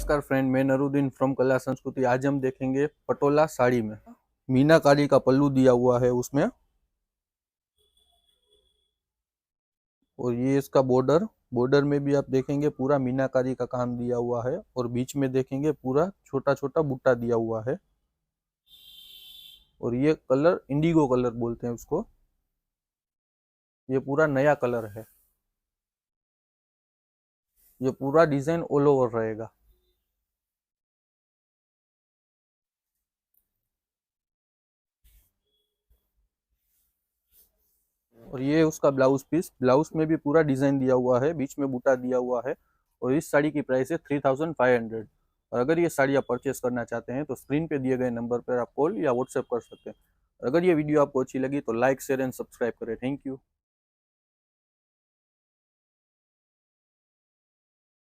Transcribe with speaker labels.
Speaker 1: नमस्कार फ्रेंड, मैं नरुद्दीन फ्रॉम कला संस्कृति। आज हम देखेंगे पटोला साड़ी में मीनाकारी का पल्लू दिया हुआ है उसमें, और ये इसका बॉर्डर। बॉर्डर में भी आप देखेंगे पूरा मीनाकारी का काम दिया हुआ है, और बीच में देखेंगे पूरा छोटा छोटा बूटा दिया हुआ है। और ये कलर इंडिगो कलर बोलते हैं उसको। ये पूरा नया कलर है। ये पूरा डिजाइन ऑल ओवर रहेगा। और ये उसका ब्लाउज पीस। ब्लाउज में भी पूरा डिजाइन दिया हुआ है, बीच में बूटा दिया हुआ है। और इस साड़ी की प्राइस है 3500। और अगर ये साड़ी आप परचेस करना चाहते हैं तो स्क्रीन पे दिए गए नंबर पर आप कॉल या व्हाट्सएप कर सकते हैं। अगर ये वीडियो आपको अच्छी लगी तो लाइक शेयर एंड सब्सक्राइब करें। Thank you.